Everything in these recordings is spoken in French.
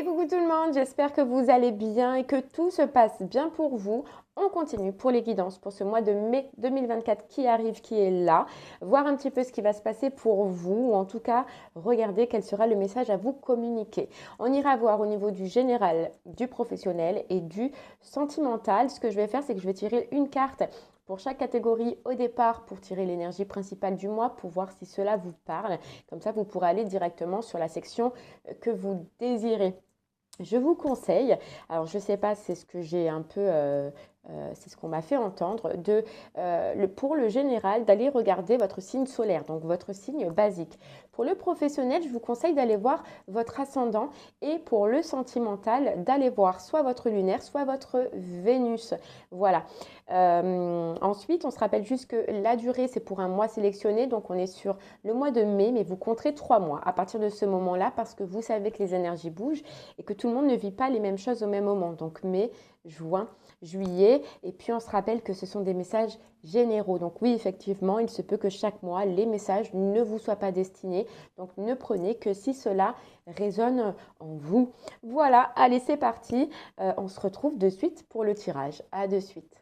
Et coucou tout le monde, j'espère que vous allez bien et que tout se passe bien pour vous. On continue pour les guidances pour ce mois de mai 2024 qui arrive, qui est là. Voir un petit peu ce qui va se passer pour vous, ou en tout cas, regarder quel sera le message à vous communiquer. On ira voir au niveau du général, du professionnel et du sentimental. Ce que je vais faire, c'est que je vais tirer une carte pour chaque catégorie au départ pour tirer l'énergie principale du mois, pour voir si cela vous parle. Comme ça, vous pourrez aller directement sur la section que vous désirez. Je vous conseille, alors je ne sais pas, c'est ce que j'ai un peu, c'est ce qu'on m'a fait entendre, pour le général, d'aller regarder votre signe solaire, donc votre signe basique. Pour le professionnel, je vous conseille d'aller voir votre ascendant et pour le sentimental, d'aller voir soit votre lunaire, soit votre Vénus. Voilà. Ensuite, on se rappelle juste que la durée, c'est pour un mois sélectionné, donc on est sur le mois de mai, mais vous compterez 3 mois à partir de ce moment-là parce que vous savez que les énergies bougent et que tout le monde ne vit pas les mêmes choses au même moment. Donc mai, juin, juillet, et puis on se rappelle que ce sont des messages généraux. Donc oui, effectivement, il se peut que chaque mois, les messages ne vous soient pas destinés. Donc ne prenez que si cela résonne en vous. Voilà, allez, c'est parti. On se retrouve de suite pour le tirage. À de suite.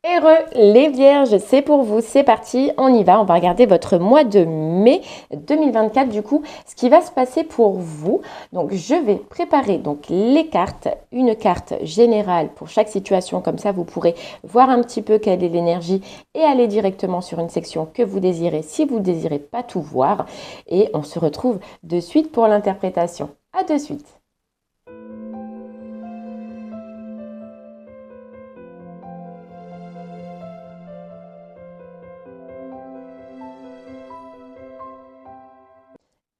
Heureux les vierges, c'est pour vous, c'est parti, on y va, on va regarder votre mois de mai 2024 du coup, ce qui va se passer pour vous. Donc je vais préparer donc les cartes, une carte générale pour chaque situation, comme ça vous pourrez voir un petit peu quelle est l'énergie et aller directement sur une section que vous désirez si vous ne désirez pas tout voir. Et on se retrouve de suite pour l'interprétation. À de suite.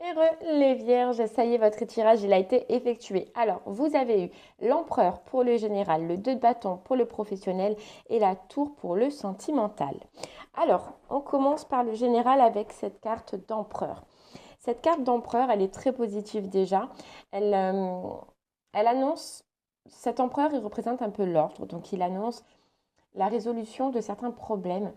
Heureux les vierges, ça y est, votre tirage il a été effectué. Alors, vous avez eu l'empereur pour le général, le 2 de bâton pour le professionnel et la tour pour le sentimental. Alors, on commence par le général avec cette carte d'empereur. Cette carte d'empereur, elle est très positive déjà. Elle, euh, elle annonce, cet empereur, il représente un peu l'ordre, donc il annonce la résolution de certains problèmes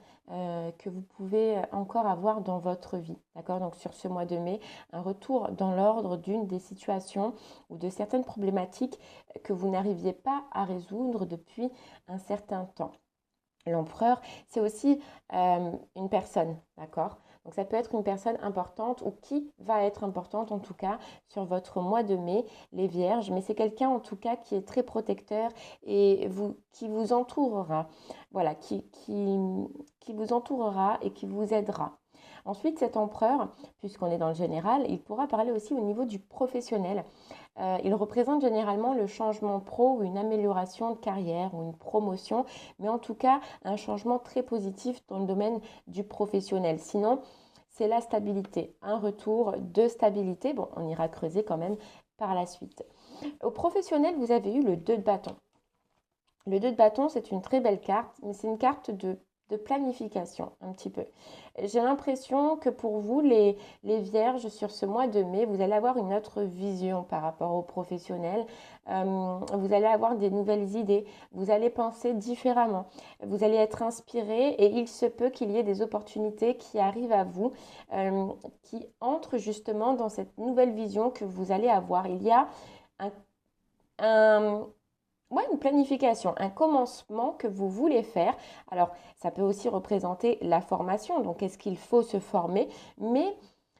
que vous pouvez encore avoir dans votre vie. D'accord? Donc sur ce mois de mai, un retour dans l'ordre d'une des situations ou de certaines problématiques que vous n'arriviez pas à résoudre depuis un certain temps. L'empereur, c'est aussi une personne, d'accord? Donc ça peut être une personne importante ou qui va être importante en tout cas sur votre mois de mai, les vierges, mais c'est quelqu'un en tout cas qui est très protecteur et qui vous entourera, voilà, qui vous entourera et qui vous aidera. Ensuite, cet empereur, puisqu'on est dans le général, il pourra parler aussi au niveau du professionnel. Il représente généralement le changement pro ou une amélioration de carrière ou une promotion, mais en tout cas un changement très positif dans le domaine du professionnel. Sinon, c'est la stabilité, un retour de stabilité. Bon, on ira creuser quand même par la suite. Au professionnel, vous avez eu le 2 de bâton. Le 2 de bâton, c'est une très belle carte, mais c'est une carte de planification un petit peu. J'ai l'impression que pour vous, les vierges, sur ce mois de mai, vous allez avoir une autre vision par rapport aux professionnels. Vous allez avoir des nouvelles idées, vous allez penser différemment, vous allez être inspiré et il se peut qu'il y ait des opportunités qui arrivent à vous, qui entrent justement dans cette nouvelle vision que vous allez avoir. Il y a un, un ouais, une planification, un commencement que vous voulez faire. Alors, ça peut aussi représenter la formation, donc est-ce qu'il faut se former, mais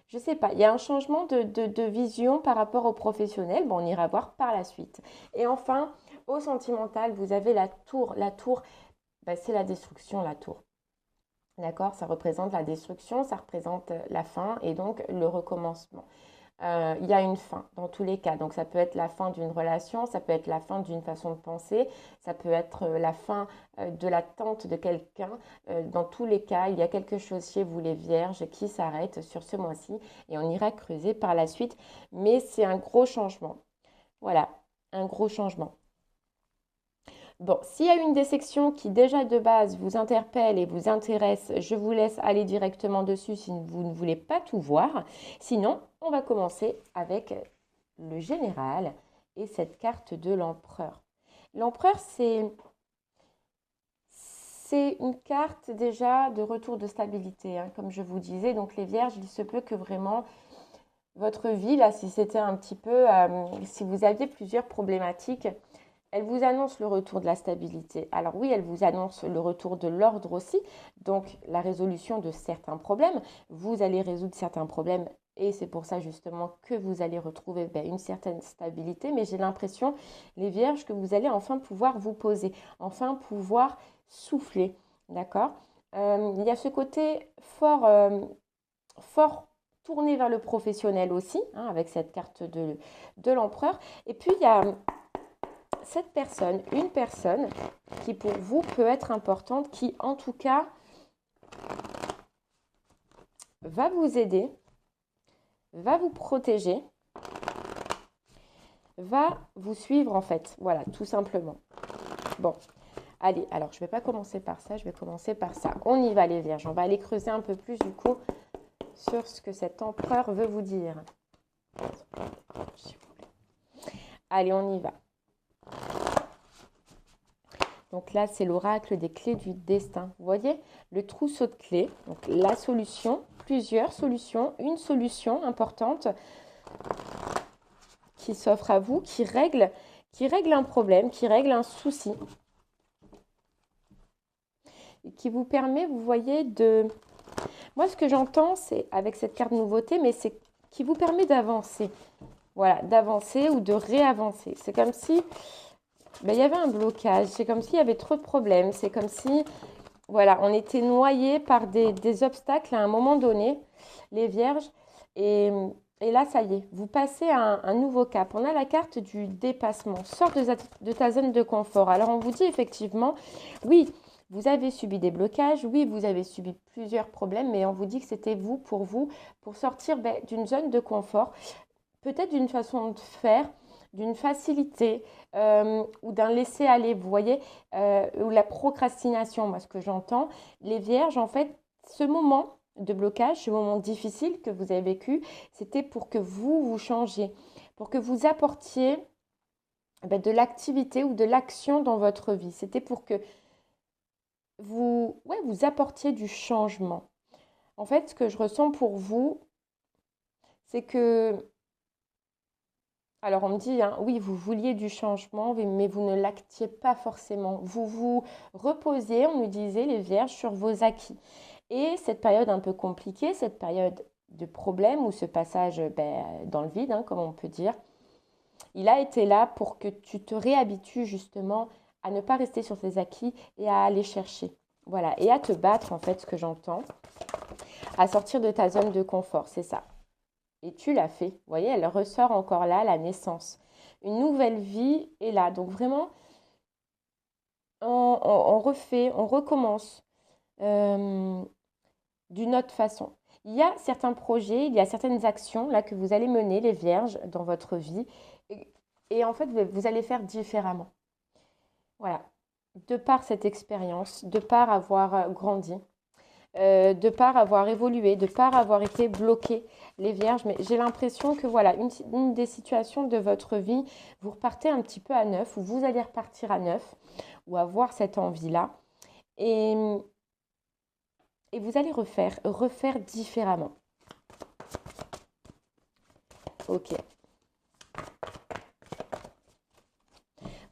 je ne sais pas, il y a un changement de vision par rapport au professionnel. Bon, on ira voir par la suite. Et enfin, au sentimental, vous avez la tour. La tour, ben, c'est la destruction, la tour. D'accord? Ça représente la destruction, ça représente la fin et donc le recommencement. Il y a une fin dans tous les cas. Donc ça peut être la fin d'une relation, ça peut être la fin d'une façon de penser, ça peut être la fin de l'attente de quelqu'un. Dans tous les cas, il y a quelque chose chez vous les vierges qui s'arrête sur ce mois-ci et on ira creuser par la suite. Mais c'est un gros changement. Voilà, un gros changement. Bon, s'il y a une des sections qui déjà de base vous interpelle et vous intéresse, je vous laisse aller directement dessus si vous ne voulez pas tout voir. Sinon, on va commencer avec le général et cette carte de l'empereur. L'empereur, c'est une carte déjà de retour de stabilité, hein, comme je vous disais. Donc les vierges, il se peut que vraiment votre vie, là, si c'était un petit peu, si vous aviez plusieurs problématiques, elle vous annonce le retour de la stabilité. Alors oui, elle vous annonce le retour de l'ordre aussi, donc la résolution de certains problèmes. Vous allez résoudre certains problèmes et c'est pour ça justement que vous allez retrouver une certaine stabilité. Mais j'ai l'impression, les vierges, que vous allez enfin pouvoir vous poser, enfin pouvoir souffler. D'accord. Il y a ce côté fort tourné vers le professionnel aussi, hein, avec cette carte de l'empereur. Et puis, il y a cette personne, une personne qui pour vous peut être importante, qui en tout cas va vous aider, va vous protéger, va vous suivre en fait. Voilà, tout simplement. Bon, allez, alors je ne vais pas commencer par ça, je vais commencer par ça. On y va les vierges, on va aller creuser un peu plus du coup sur ce que cet empereur veut vous dire. Allez, on y va. Donc là, c'est l'oracle des clés du destin. Vous voyez, le trousseau de clés, donc la solution, plusieurs solutions, une solution importante qui s'offre à vous, qui règle un problème, qui règle un souci, et qui vous permet, vous voyez, de... Moi, ce que j'entends, c'est avec cette carte nouveauté, mais c'est qui vous permet d'avancer. Voilà, d'avancer ou de réavancer. C'est comme si il y avait un blocage, c'est comme s'il y avait trop de problèmes, c'est comme si, voilà, on était noyé par des obstacles à un moment donné, les vierges, et là, ça y est, vous passez à un nouveau cap. On a la carte du dépassement, sors de ta zone de confort. Alors, on vous dit effectivement, oui, vous avez subi des blocages, oui, vous avez subi plusieurs problèmes, mais on vous dit que c'était vous, pour sortir d'une zone de confort, peut-être d'une façon de faire, d'une facilité ou d'un laisser-aller, vous voyez, ou la procrastination, moi ce que j'entends, les vierges, en fait, ce moment de blocage, ce moment difficile que vous avez vécu, c'était pour que vous changiez, pour que vous apportiez de l'activité ou de l'action dans votre vie. C'était pour que vous apportiez du changement. En fait, ce que je ressens pour vous, c'est que alors on me dit, hein, oui, vous vouliez du changement, mais vous ne l'actiez pas forcément. Vous vous reposiez, on nous disait, les vierges, sur vos acquis. Et cette période un peu compliquée, cette période de problème ou ce passage dans le vide, hein, comme on peut dire, il a été là pour que tu te réhabitues justement à ne pas rester sur tes acquis et à aller chercher. Voilà, et à te battre en fait, ce que j'entends, à sortir de ta zone de confort, c'est ça. Et tu l'as fait. Vous voyez, elle ressort encore là, la naissance. Une nouvelle vie est là. Donc vraiment, on refait, on recommence d'une autre façon. Il y a certains projets, il y a certaines actions là que vous allez mener, les vierges, dans votre vie. Et en fait, vous allez faire différemment. Voilà. De par cette expérience, de par avoir grandi, de par avoir évolué, de par avoir été bloqué, les vierges. Mais j'ai l'impression que voilà, une des situations de votre vie, vous repartez un petit peu à neuf, ou vous allez repartir à neuf, ou avoir cette envie-là. Et, et vous allez refaire différemment. Ok.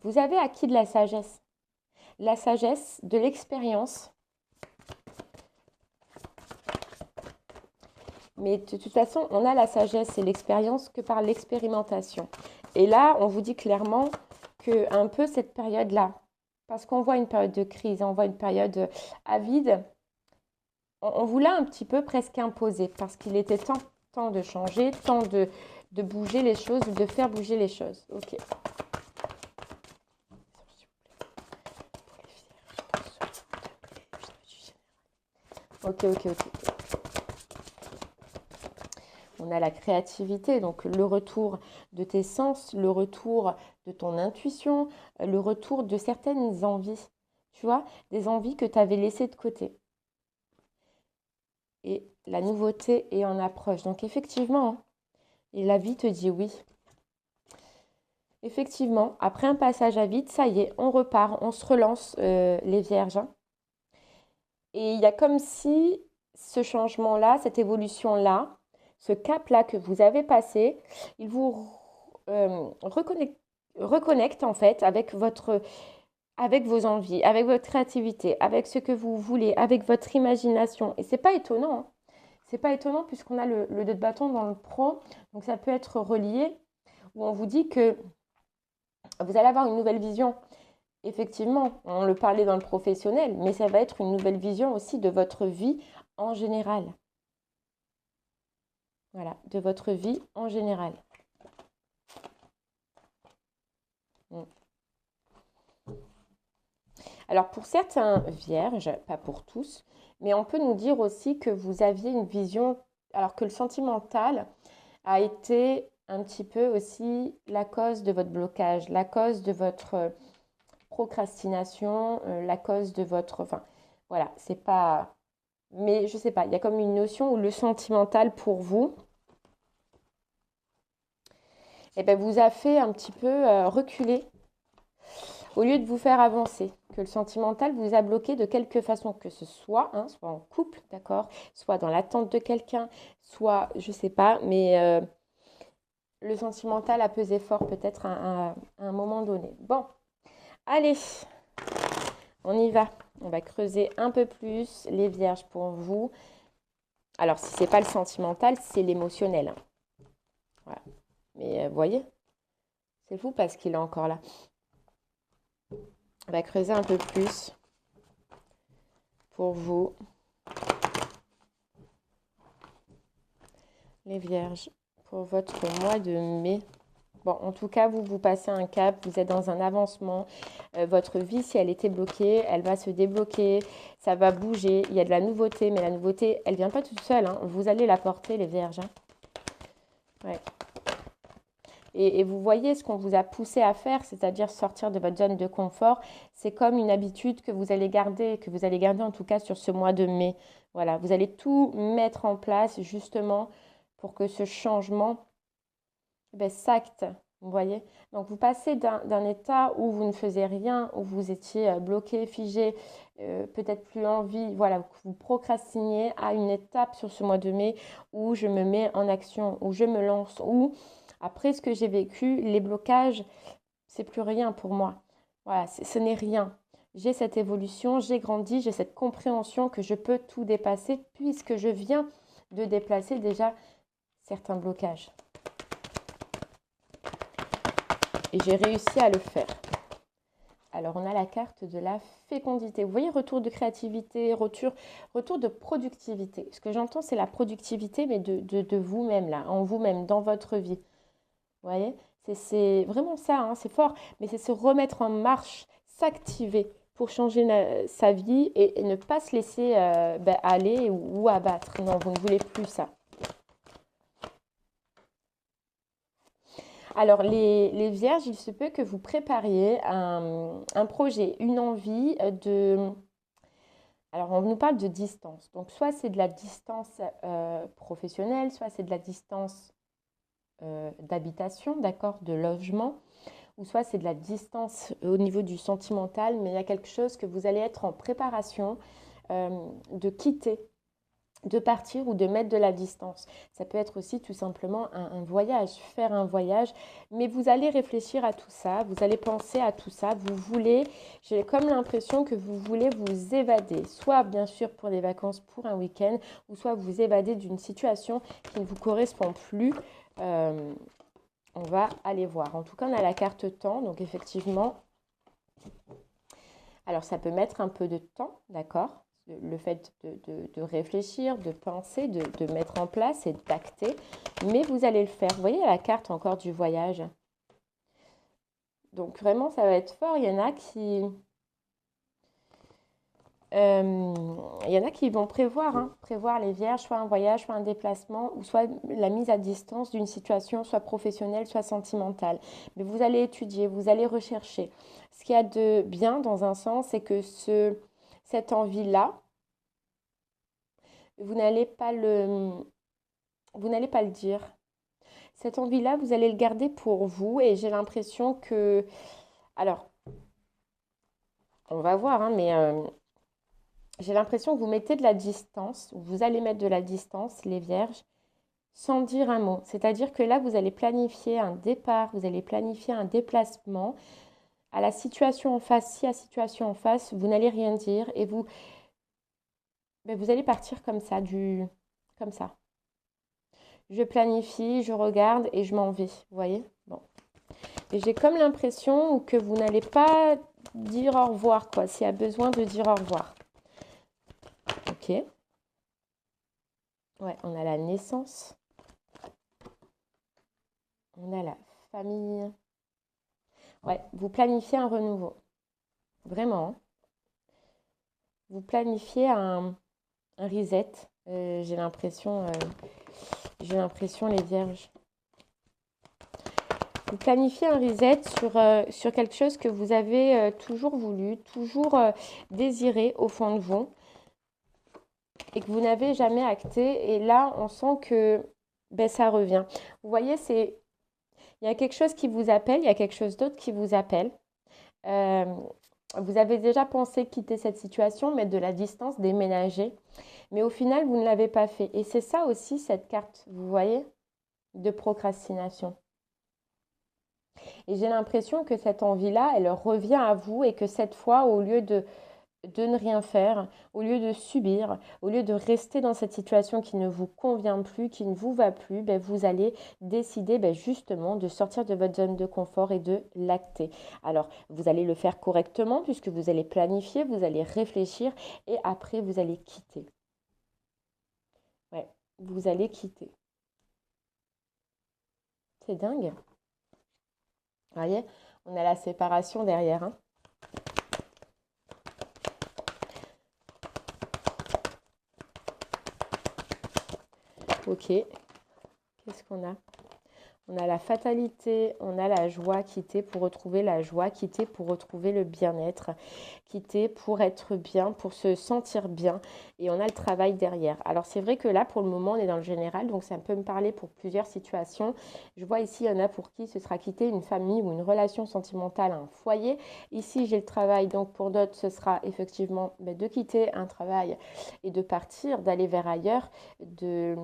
Vous avez acquis de la sagesse. La sagesse, de l'expérience. Mais de toute façon, on a la sagesse et l'expérience que par l'expérimentation. Et là, on vous dit clairement que un peu cette période-là, parce qu'on voit une période de crise, on voit une période avide, on vous l'a un petit peu presque imposé, parce qu'il était temps de changer, temps de bouger les choses, de faire bouger les choses. Ok. Ok. On a la créativité, donc le retour de tes sens, le retour de ton intuition, le retour de certaines envies, tu vois, des envies que tu avais laissées de côté. Et la nouveauté est en approche. Donc effectivement, hein, et la vie te dit oui. Effectivement, après un passage à vide, ça y est, on repart, on se relance les vierges. Hein. Et il y a comme si ce changement-là, cette évolution-là, ce cap-là que vous avez passé, il vous reconnecte en fait avec vos envies, avec votre créativité, avec ce que vous voulez, avec votre imagination. Et c'est pas étonnant, hein. C'est pas étonnant puisqu'on a le 2 de bâton dans le pro, donc ça peut être relié, où on vous dit que vous allez avoir une nouvelle vision. Effectivement, on le parlait dans le professionnel, mais ça va être une nouvelle vision aussi de votre vie en général. Voilà, de votre vie en général. Mm. Alors pour certains vierges, pas pour tous, mais on peut nous dire aussi que vous aviez une vision, alors que le sentimental a été un petit peu aussi la cause de votre blocage, la cause de votre procrastination, la cause de votre... Enfin, voilà, c'est pas... Mais je sais pas, il y a comme une notion où le sentimental pour vous, eh ben, vous a fait un petit peu reculer au lieu de vous faire avancer. Que le sentimental vous a bloqué de quelque façon, que ce soit, hein, soit en couple, d'accord, soit dans l'attente de quelqu'un, soit, je sais pas, mais le sentimental a pesé fort peut-être à un moment donné. Bon, allez, on y va. On va creuser un peu plus les vierges pour vous. Alors, si c'est pas le sentimental, c'est l'émotionnel, hein. Voilà. Mais vous voyez, c'est fou parce qu'il est encore là. On va creuser un peu plus pour vous, les vierges, pour votre mois de mai. Bon, en tout cas, vous passez un cap, vous êtes dans un avancement. Votre vie, si elle était bloquée, elle va se débloquer, ça va bouger. Il y a de la nouveauté, mais la nouveauté, elle ne vient pas toute seule, hein. Vous allez la porter, les vierges, hein. Ouais. Et vous voyez ce qu'on vous a poussé à faire, c'est-à-dire sortir de votre zone de confort. C'est comme une habitude que vous allez garder en tout cas sur ce mois de mai. Voilà, vous allez tout mettre en place justement pour que ce changement s'acte. Vous voyez? Donc vous passez d'un état où vous ne faisiez rien, où vous étiez bloqué, figé, peut-être plus envie, voilà, vous procrastiniez, à une étape sur ce mois de mai où je me mets en action, où je me lance, où après ce que j'ai vécu, les blocages, c'est plus rien pour moi. Voilà, ce n'est rien. J'ai cette évolution, j'ai grandi, j'ai cette compréhension que je peux tout dépasser puisque je viens de déplacer déjà certains blocages. Et j'ai réussi à le faire. Alors, on a la carte de la fécondité. Vous voyez, retour de créativité, retour de productivité. Ce que j'entends, c'est la productivité, mais de vous-même, là, en vous-même, dans votre vie. Vous voyez, c'est vraiment ça, hein, c'est fort. Mais c'est se remettre en marche, s'activer pour changer sa vie et ne pas se laisser aller ou abattre. Non, vous ne voulez plus ça. Alors, les vierges, il se peut que vous prépariez un projet, une envie de... Alors, on nous parle de distance. Donc, soit c'est de la distance professionnelle, soit c'est de la distance d'habitation, d'accord, de logement, ou soit c'est de la distance au niveau du sentimental, mais il y a quelque chose que vous allez être en préparation de quitter, de partir ou de mettre de la distance. Ça peut être aussi tout simplement un voyage, faire un voyage, mais vous allez réfléchir à tout ça, vous allez penser à tout ça, j'ai comme l'impression que vous voulez vous évader, soit bien sûr pour des vacances, pour un week-end, ou soit vous évader d'une situation qui ne vous correspond plus. On va aller voir. En tout cas, on a la carte temps, donc effectivement, alors ça peut mettre un peu de temps, d'accord ? Le fait de réfléchir, de penser, de mettre en place et d'acter, mais vous allez le faire. Vous voyez la carte encore du voyage. Donc vraiment, ça va être fort. Il y en a qui vont prévoir les vierges, soit un voyage, soit un déplacement, ou soit la mise à distance d'une situation, soit professionnelle, soit sentimentale. Mais vous allez étudier, vous allez rechercher. Ce qu'il y a de bien dans un sens, c'est que cette envie-là, vous n'allez pas le dire. Cette envie-là, vous allez le garder pour vous et j'ai l'impression que... Alors, on va voir, hein, mais j'ai l'impression que vous mettez de la distance, ou vous allez mettre de la distance, les vierges, sans dire un mot. C'est-à-dire que là, vous allez planifier un départ, vous allez planifier un déplacement à la situation en face. Si à la situation en face, vous n'allez rien dire et vous allez partir comme ça, comme ça. Je planifie, je regarde et je m'en vais. Vous voyez? Bon. Et j'ai comme l'impression que vous n'allez pas dire au revoir, quoi, s'il y a besoin de dire au revoir. Ok. Ouais, on a la naissance. On a la famille. Ouais, vous planifiez un renouveau. Vraiment, hein. Vous planifiez un reset. J'ai l'impression, les vierges. Vous planifiez un reset sur quelque chose que vous avez toujours voulu, toujours désiré au fond de vous et que vous n'avez jamais acté. Et là, on sent que ça revient. Vous voyez, il y a quelque chose qui vous appelle, il y a quelque chose d'autre qui vous appelle. Euh, Vous avez déjà pensé quitter cette situation, mettre de la distance, déménager. Mais au final, vous ne l'avez pas fait. Et c'est ça aussi, cette carte, vous voyez, de procrastination. Et j'ai l'impression que cette envie-là, elle revient à vous et que cette fois, au lieu de ne rien faire, au lieu de subir, au lieu de rester dans cette situation qui ne vous convient plus, qui ne vous va plus, vous allez décider justement de sortir de votre zone de confort et de l'acter. Alors, vous allez le faire correctement puisque vous allez planifier, vous allez réfléchir et après, vous allez quitter. Ouais, vous allez quitter. C'est dingue. Vous voyez, on a la séparation derrière, hein. Ok, qu'est-ce qu'on a? On a la fatalité, on a la joie, quitter pour retrouver la joie, quitter pour retrouver le bien-être, quitter pour être bien, pour se sentir bien. Et on a le travail derrière. Alors c'est vrai que là, pour le moment, on est dans le général, donc ça peut me parler pour plusieurs situations. Je vois ici, il y en a pour qui ce sera quitter une famille ou une relation sentimentale, un foyer. Ici, j'ai le travail, donc pour d'autres, ce sera effectivement de quitter un travail et de partir, d'aller vers ailleurs, de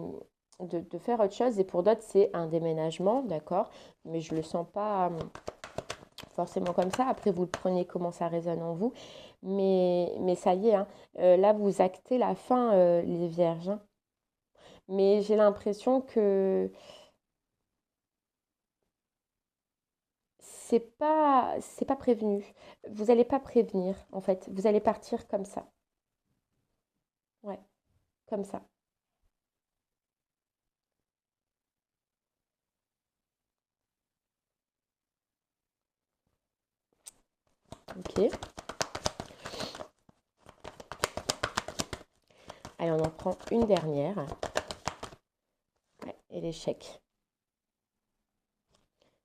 faire autre chose. Et pour d'autres, c'est un déménagement, d'accord? Mais je ne le sens pas forcément comme ça. Après, vous le prenez comment ça résonne en vous. Mais ça y est, hein. Là, vous actez la fin, les vierges, hein. Mais j'ai l'impression que c'est pas prévenu. Vous n'allez pas prévenir, en fait. Vous allez partir comme ça. Ouais, comme ça. Ok. Allez, on en prend une dernière. Ouais, et l'échec.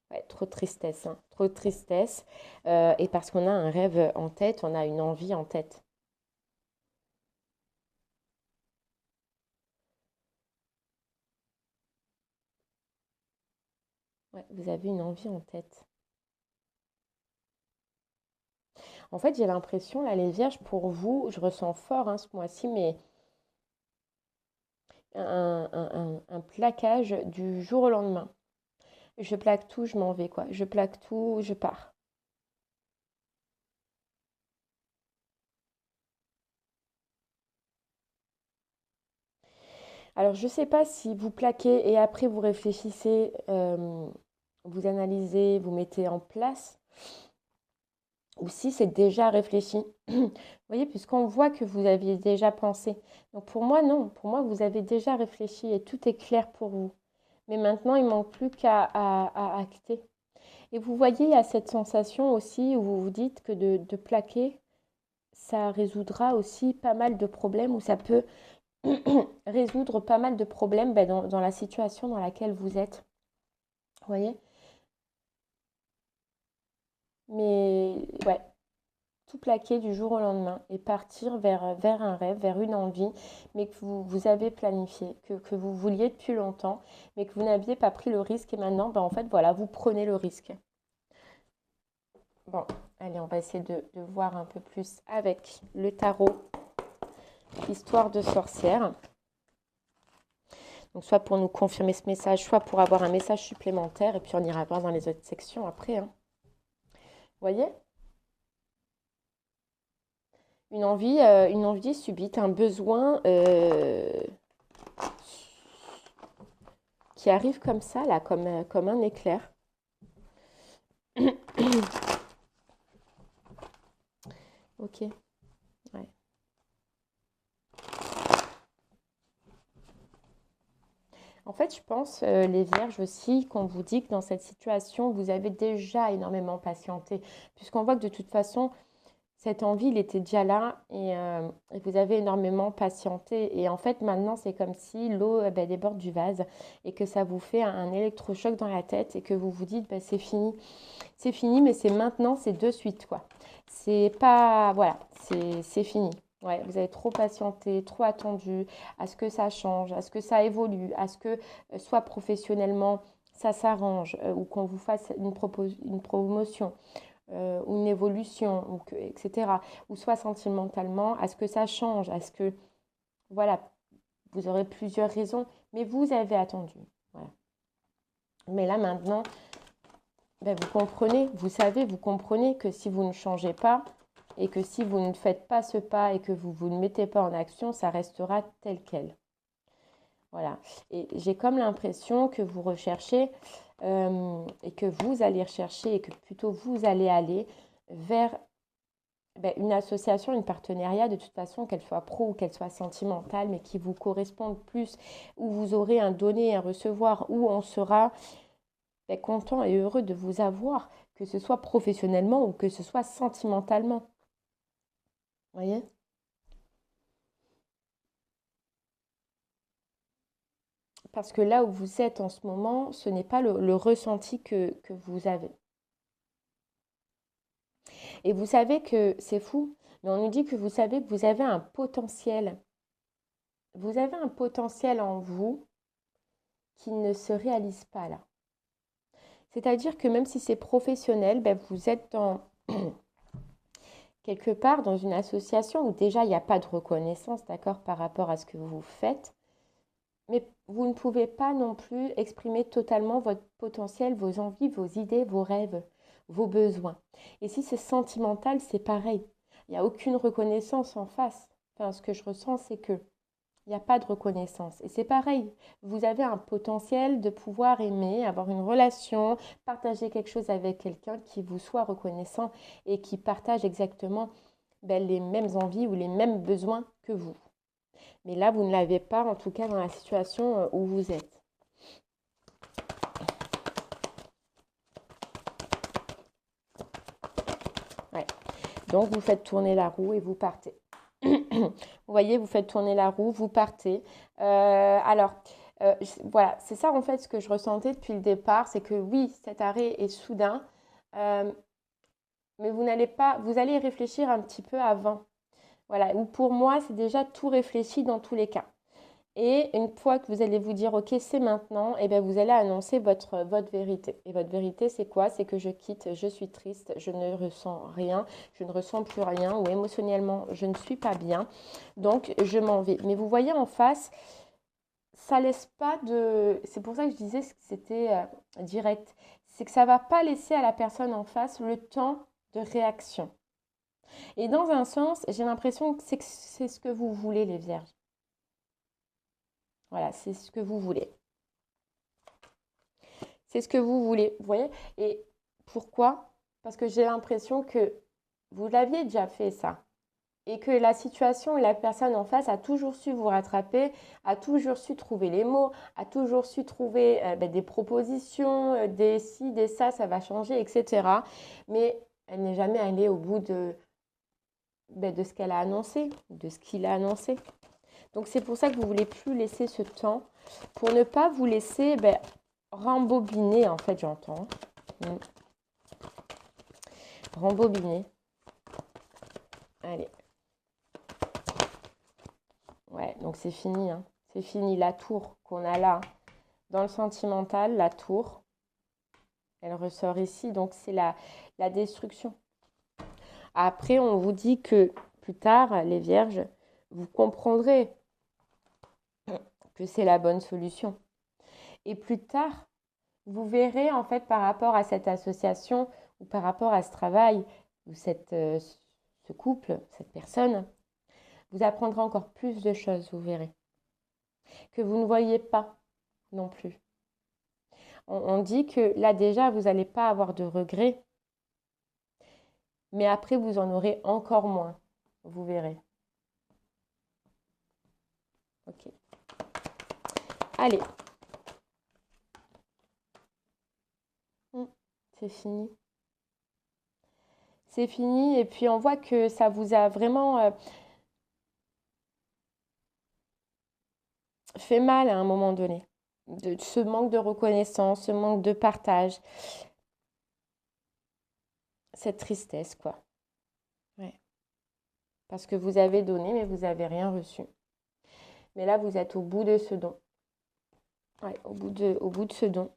Ouais, trop de tristesse, hein. Trop de tristesse. Et parce qu'on a un rêve en tête, on a une envie en tête. Ouais, vous avez une envie en tête. En fait, j'ai l'impression, là, les vierges, pour vous, je ressens fort hein, ce mois-ci, mais un plaquage du jour au lendemain. Je plaque tout, je m'en vais, quoi. Je plaque tout, je pars. Alors, je ne sais pas si vous plaquez et après vous réfléchissez, vous analysez, vous mettez en place, ou si c'est déjà réfléchi. Vous voyez, puisqu'on voit que vous aviez déjà pensé. Donc pour moi, non. Pour moi, vous avez déjà réfléchi et tout est clair pour vous. Mais maintenant, il ne manque plus qu'à à acter. Et vous voyez, il y a cette sensation aussi où vous vous dites que de plaquer, ça résoudra aussi pas mal de problèmes, ou ça peut résoudre pas mal de problèmes dans la situation dans laquelle vous êtes. Vous voyez? Mais ouais, tout plaquer du jour au lendemain et partir vers un rêve, vers une envie, mais que vous avez planifié, que vous vouliez depuis longtemps, mais que vous n'aviez pas pris le risque et maintenant, en fait, voilà, vous prenez le risque. Bon, allez, on va essayer de voir un peu plus avec le tarot, histoire de sorcière. Donc, soit pour nous confirmer ce message, soit pour avoir un message supplémentaire. Et puis, on ira voir dans les autres sections après. Hein. Vous voyez? Une envie subite, un besoin qui arrive comme ça, là, comme un éclair. Ok. Ouais. En fait, je pense, les vierges aussi, qu'on vous dit que dans cette situation, vous avez déjà énormément patienté. Puisqu'on voit que de toute façon, cette envie, il était déjà là et vous avez énormément patienté. Et en fait, maintenant, c'est comme si l'eau déborde du vase et que ça vous fait un électrochoc dans la tête et que vous vous dites, c'est fini. C'est fini, mais c'est maintenant, c'est de suite, quoi. C'est pas... Voilà, c'est fini. Ouais, vous avez trop patienté, trop attendu à ce que ça change, à ce que ça évolue, à ce que soit professionnellement, ça s'arrange ou qu'on vous fasse une promotion ou une évolution, etc. Ou soit sentimentalement, à ce que ça change, à ce que... Voilà, vous aurez plusieurs raisons, mais vous avez attendu. Voilà. Mais là, maintenant, vous comprenez, vous comprenez que si vous ne changez pas et que si vous ne faites pas ce pas et que vous ne mettez pas en action, ça restera tel quel. Voilà. Et j'ai comme l'impression que vous recherchez et que vous allez rechercher et que plutôt vous allez aller vers une association, une partenariat, de toute façon, qu'elle soit pro ou qu'elle soit sentimentale, mais qui vous corresponde plus, où vous aurez un donner et un recevoir, où on sera content et heureux de vous avoir, que ce soit professionnellement ou que ce soit sentimentalement. Vous voyez? Parce que là où vous êtes en ce moment, ce n'est pas le ressenti que vous avez. Et vous savez que c'est fou, mais on nous dit que vous savez que vous avez un potentiel. Vous avez un potentiel en vous qui ne se réalise pas là. C'est-à-dire que même si c'est professionnel, vous êtes dans quelque part dans une association où déjà il n'y a pas de reconnaissance, d'accord, par rapport à ce que vous faites. Mais vous ne pouvez pas non plus exprimer totalement votre potentiel, vos envies, vos idées, vos rêves, vos besoins. Et si c'est sentimental, c'est pareil. Il n'y a aucune reconnaissance en face. Enfin, ce que je ressens, c'est que il n'y a pas de reconnaissance. Et c'est pareil, vous avez un potentiel de pouvoir aimer, avoir une relation, partager quelque chose avec quelqu'un qui vous soit reconnaissant et qui partage exactement les mêmes envies ou les mêmes besoins que vous. Mais là, vous ne l'avez pas, en tout cas dans la situation où vous êtes. Ouais. Donc, vous faites tourner la roue et vous partez. Vous voyez, vous faites tourner la roue, vous partez. Voilà, c'est ça en fait ce que je ressentais depuis le départ, c'est que oui, cet arrêt est soudain, euh, mais vous allez y réfléchir un petit peu avant. Voilà, ou pour moi, c'est déjà tout réfléchi dans tous les cas. Et une fois que vous allez vous dire, ok, c'est maintenant, et bien vous allez annoncer votre vérité. Et votre vérité, c'est quoi? C'est que je quitte, je suis triste, je ne ressens rien, je ne ressens plus rien, ou émotionnellement, je ne suis pas bien. Donc, je m'en vais. Mais vous voyez en face, ça laisse pas de... C'est pour ça que je disais que c'était direct. C'est que ça va pas laisser à la personne en face le temps de réaction. Et dans un sens, j'ai l'impression que c'est ce que vous voulez, les vierges. Voilà, c'est ce que vous voulez. C'est ce que vous voulez, vous voyez? Et pourquoi? Parce que j'ai l'impression que vous l'aviez déjà fait ça. Et que la situation et la personne en face a toujours su vous rattraper, a toujours su trouver les mots, a toujours su trouver des propositions, des ci, des ça va changer, etc. Mais elle n'est jamais allée au bout de ce qu'elle a annoncé, de ce qu'il a annoncé. Donc c'est pour ça que vous ne voulez plus laisser ce temps, pour ne pas vous laisser rembobiner, en fait, j'entends. Rembobiner. Allez. Ouais, donc c'est fini. Hein. C'est fini. La tour qu'on a là, dans le sentimental, la tour, elle ressort ici. Donc c'est la destruction. Après, on vous dit que plus tard, les vierges, vous comprendrez que c'est la bonne solution. Et plus tard, vous verrez en fait par rapport à cette association ou par rapport à ce travail ou ce couple, cette personne, vous apprendrez encore plus de choses, vous verrez, que vous ne voyez pas non plus. On dit que là déjà, vous n'allez pas avoir de regrets, mais après, vous en aurez encore moins, vous verrez. Ok. Allez. C'est fini. C'est fini et puis on voit que ça vous a vraiment fait mal à un moment donné. Ce manque de reconnaissance, ce manque de partage, cette tristesse quoi. Ouais. Parce que vous avez donné mais vous n'avez rien reçu. Mais là vous êtes au bout de ce don. Ouais, au bout de ce don.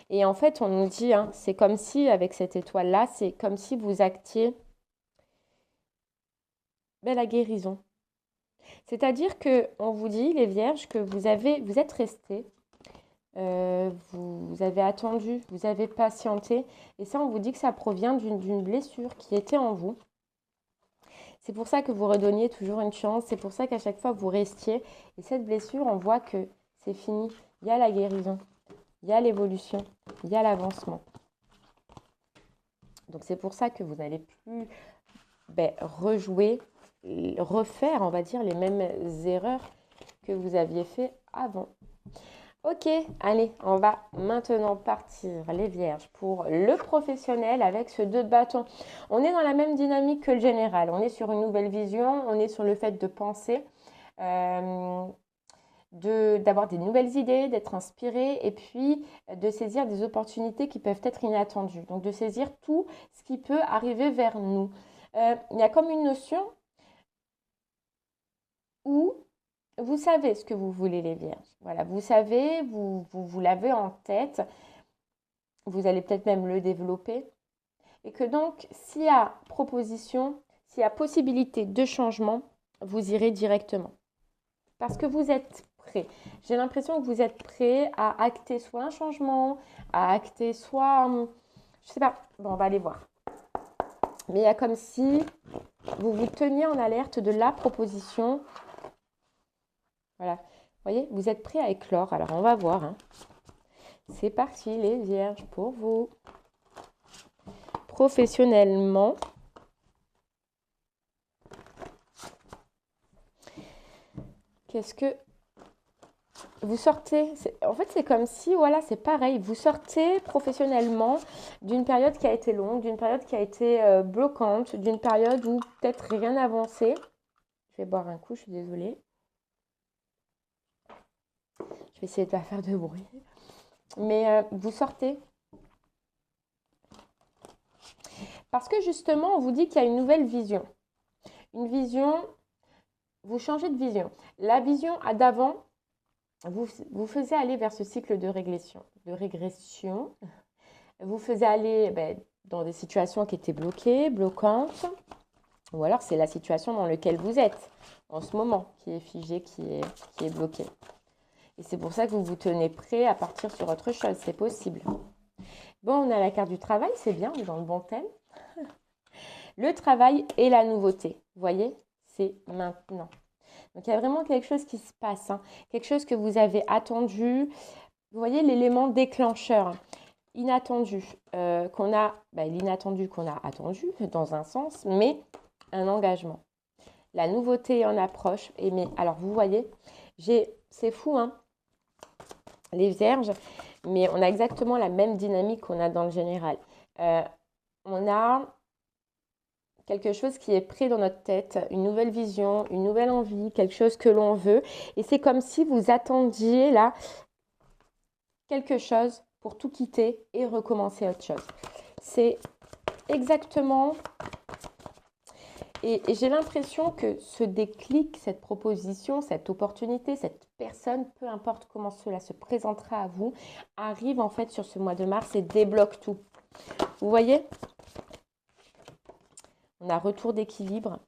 Et en fait on nous dit, hein, c'est comme si avec cette étoile-là, c'est comme si vous actiez la guérison. C'est-à-dire qu'on vous dit, les vierges, que vous êtes restés, vous avez attendu, vous avez patienté. Et ça, on vous dit que ça provient d'une blessure qui était en vous. C'est pour ça que vous redonniez toujours une chance. C'est pour ça qu'à chaque fois, vous restiez. Et cette blessure, on voit que c'est fini. Il y a la guérison, il y a l'évolution, il y a l'avancement. Donc, c'est pour ça que vous n'allez plus rejouer, refaire, on va dire, les mêmes erreurs que vous aviez fait avant. Ok, allez, on va maintenant partir, les vierges, pour le professionnel avec ce 2 de bâton. On est dans la même dynamique que le général. On est sur une nouvelle vision, on est sur le fait de penser, d'avoir des nouvelles idées, d'être inspiré et puis de saisir des opportunités qui peuvent être inattendues. Donc de saisir tout ce qui peut arriver vers nous. Il y a comme une notion où vous savez ce que vous voulez, les vierges. Voilà, vous savez, vous l'avez en tête. Vous allez peut-être même le développer. Et que donc, s'il y a proposition, s'il y a possibilité de changement, vous irez directement. Parce que vous êtes prêt. J'ai l'impression que vous êtes prêt à acter soit un changement, à acter soit... je sais pas. Bon, on va aller voir. Mais il y a comme si vous vous teniez en alerte de la proposition. Voilà. Vous voyez, vous êtes prêt à éclore. Alors, on va voir. Hein. C'est parti, les vierges, pour vous. Professionnellement, qu'est-ce que vous sortez? En fait, c'est comme si, voilà, c'est pareil. Vous sortez professionnellement d'une période qui a été longue, d'une période qui a été bloquante, d'une période où peut-être rien n'avançait. Je vais boire un coup, je suis désolée. Je vais essayer de ne pas faire de bruit. Mais vous sortez. Parce que justement, on vous dit qu'il y a une nouvelle vision. Une vision, vous changez de vision. La vision d'avant, vous faisiez aller vers ce cycle de régression. Vous faisiez aller dans des situations qui étaient bloquées, bloquantes. Ou alors, c'est la situation dans laquelle vous êtes en ce moment qui est figée, qui est bloquée. Et c'est pour ça que vous vous tenez prêt à partir sur autre chose. C'est possible. Bon, on a la carte du travail. C'est bien, on est dans le bon thème. Le travail et la nouveauté. Vous voyez, c'est maintenant. Donc, il y a vraiment quelque chose qui se passe. Hein. Quelque chose que vous avez attendu. Vous voyez l'élément déclencheur. Inattendu. L'inattendu qu'on a attendu dans un sens, mais un engagement. La nouveauté en approche. Alors, vous voyez, c'est fou, hein, les vierges, mais on a exactement la même dynamique qu'on a dans le général. On a quelque chose qui est pris dans notre tête, une nouvelle vision, une nouvelle envie, quelque chose que l'on veut. Et c'est comme si vous attendiez là quelque chose pour tout quitter et recommencer autre chose. C'est exactement... Et j'ai l'impression que ce déclic, cette proposition, cette opportunité, cette personne, peu importe comment cela se présentera à vous, arrive en fait sur ce mois de mars et débloque tout. Vous voyez ? On a retour d'équilibre.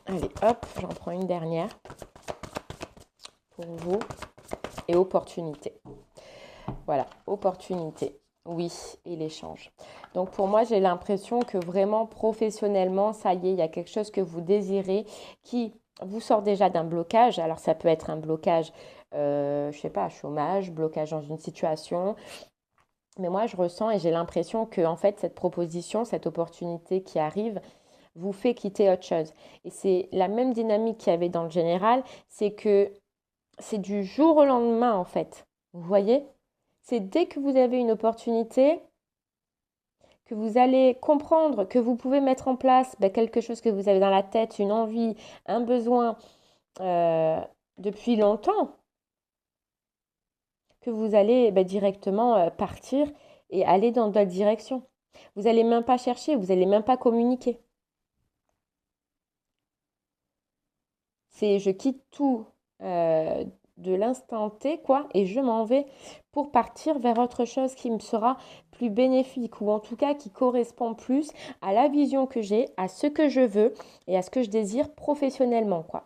Allez, hop, j'en prends une dernière pour vous. Et opportunité. Voilà, opportunité. Oui, et l'échange. Donc pour moi, j'ai l'impression que vraiment professionnellement, ça y est, il y a quelque chose que vous désirez qui vous sort déjà d'un blocage. Alors ça peut être un blocage, je sais pas, chômage, blocage dans une situation. Mais moi, je ressens et j'ai l'impression que en fait, cette proposition, cette opportunité qui arrive, vous fait quitter autre chose. Et c'est la même dynamique qu'il y avait dans le général, c'est que c'est du jour au lendemain en fait. Vous voyez? C'est dès que vous avez une opportunité, que vous allez comprendre que vous pouvez mettre en place quelque chose que vous avez dans la tête, une envie, un besoin euh, depuis longtemps, que vous allez directement partir et aller dans d'autres directions. Vous n'allez même pas chercher, vous n'allez même pas communiquer. C'est je quitte tout euh, de l'instant T, quoi, et je m'en vais pour partir vers autre chose qui me sera plus bénéfique, ou en tout cas qui correspond plus à la vision que j'ai, à ce que je veux et à ce que je désire professionnellement, quoi.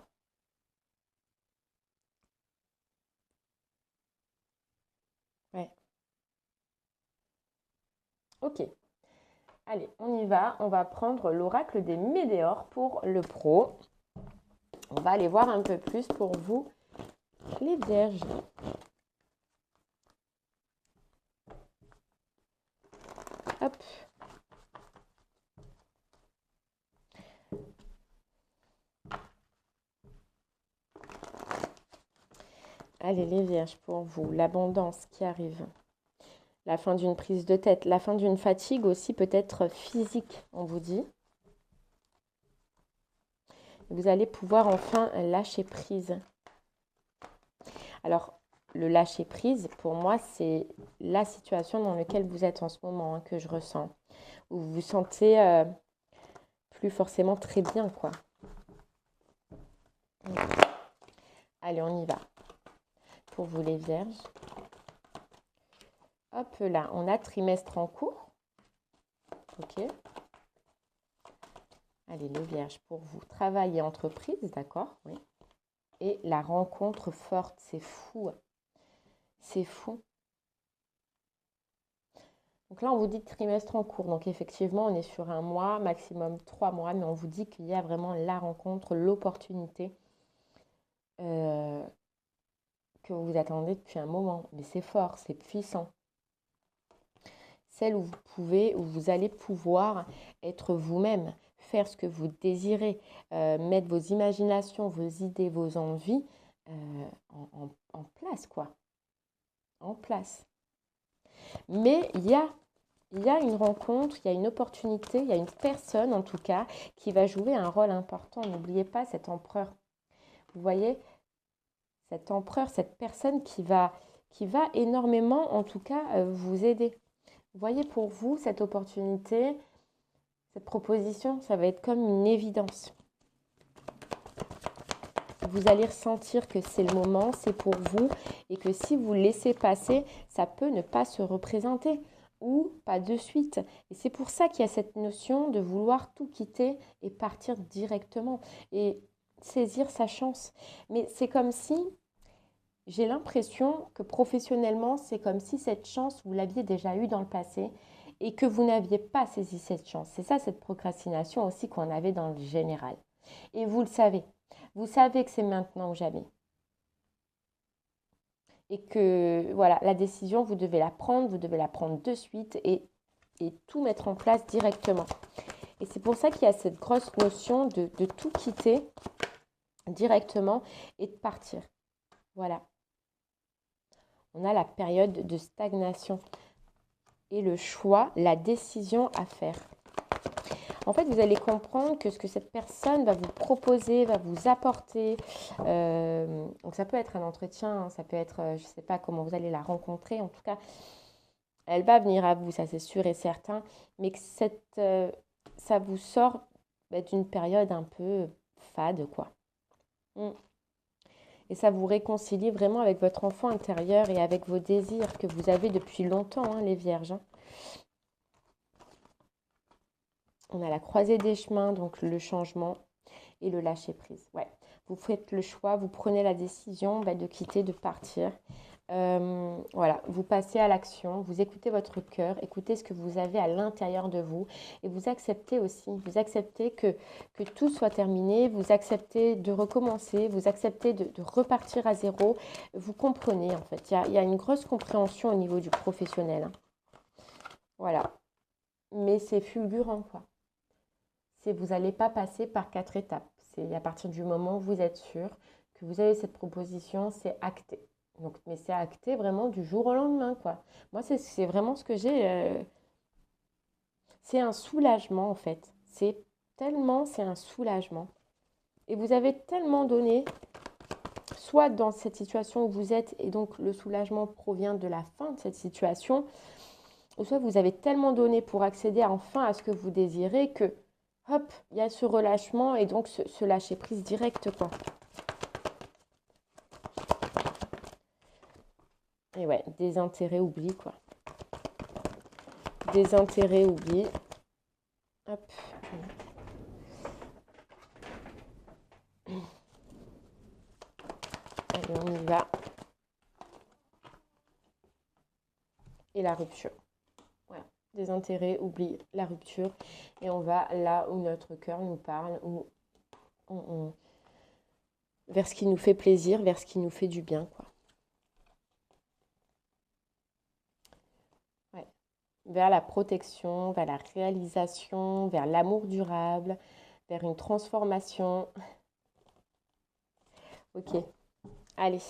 Ouais. Ok. Allez, on y va. On va prendre l'oracle des Météores pour le pro. On va aller voir un peu plus pour vous, les vierges. Hop. Allez, les vierges, pour vous, l'abondance qui arrive. La fin d'une prise de tête, la fin d'une fatigue aussi peut-être physique, on vous dit. Vous allez pouvoir enfin lâcher prise. Alors, le lâcher prise, pour moi, c'est la situation dans laquelle vous êtes en ce moment, que je ressens. Où vous vous sentez plus forcément très bien, quoi. Allez, on y va. Pour vous les vierges. Hop là, on a trimestre en cours. Ok. Allez, les vierges, pour vous. Travail et entreprise, d'accord? Oui. Et la rencontre forte, c'est fou. C'est fou. Donc là, on vous dit trimestre en cours. Donc effectivement, on est sur un mois, maximum 3 mois, mais on vous dit qu'il y a vraiment la rencontre, l'opportunité euh, que vous attendez depuis un moment. Mais c'est fort, c'est puissant. Celle où vous pouvez, où vous allez pouvoir être vous-même, faire ce que vous désirez, mettre vos imaginations, vos idées, vos envies en place, quoi. En place. Mais il y a une rencontre, il y a une opportunité, il y a une personne en tout cas qui va jouer un rôle important. N'oubliez pas cet empereur. Vous voyez, cet empereur, cette personne qui va énormément en tout cas vous aider. Vous voyez, pour vous, cette opportunité, cette proposition, ça va être comme une évidence. Vous allez ressentir que c'est le moment, c'est pour vous, et que si vous laissez passer, ça peut ne pas se représenter ou pas de suite. Et c'est pour ça qu'il y a cette notion de vouloir tout quitter et partir directement et saisir sa chance. Mais c'est comme si, j'ai l'impression que professionnellement, c'est comme si cette chance, vous l'aviez déjà eue dans le passé et que vous n'aviez pas saisi cette chance. C'est ça, cette procrastination aussi qu'on avait dans le général. Et vous le savez. Vous savez que c'est maintenant ou jamais. Et que voilà, la décision, vous devez la prendre de suite et tout mettre en place directement. Et c'est pour ça qu'il y a cette grosse notion de tout quitter directement et de partir. Voilà. On a la période de stagnation et le choix, la décision à faire. En fait, vous allez comprendre que ce que cette personne va vous proposer, va vous apporter, donc ça peut être un entretien, ça peut être, je ne sais pas comment vous allez la rencontrer, en tout cas, elle va venir à vous, ça c'est sûr et certain, mais que ça vous sort d'une période un peu fade, quoi. Et ça vous réconcilie vraiment avec votre enfant intérieur et avec vos désirs que vous avez depuis longtemps, les vierges. On a la croisée des chemins, donc le changement. et le lâcher prise. Ouais, vous faites le choix, vous prenez la décision de quitter, de partir. Voilà, vous passez à l'action, vous écoutez votre cœur, écoutez ce que vous avez à l'intérieur de vous et vous acceptez aussi, vous acceptez que tout soit terminé, vous acceptez de recommencer, vous acceptez de repartir à zéro, vous comprenez en fait, il y a une grosse compréhension au niveau du professionnel. Hein. Voilà, mais c'est fulgurant quoi. Vous n'allez pas passer par 4 étapes, c'est à partir du moment où vous êtes sûr que vous avez cette proposition, c'est acté. Donc, mais c'est acté vraiment du jour au lendemain, quoi. Moi, c'est vraiment ce que j'ai. C'est un soulagement, en fait. C'est un soulagement. Et vous avez tellement donné, soit dans cette situation où vous êtes, et donc le soulagement provient de la fin de cette situation, ou soit vous avez tellement donné pour accéder enfin à ce que vous désirez que, hop, il y a ce relâchement et donc ce lâcher prise direct, quoi. Et ouais, des intérêts oubliés, quoi. Des intérêts oubliés. Hop. Allez, on y va. Et la rupture. Voilà. Des intérêts oubliés, la rupture. Et on va là où notre cœur nous parle, où vers ce qui nous fait plaisir, vers ce qui nous fait du bien, quoi. Ouais. Vers la protection, vers la réalisation, vers l'amour durable, vers une transformation. Ok. Allez.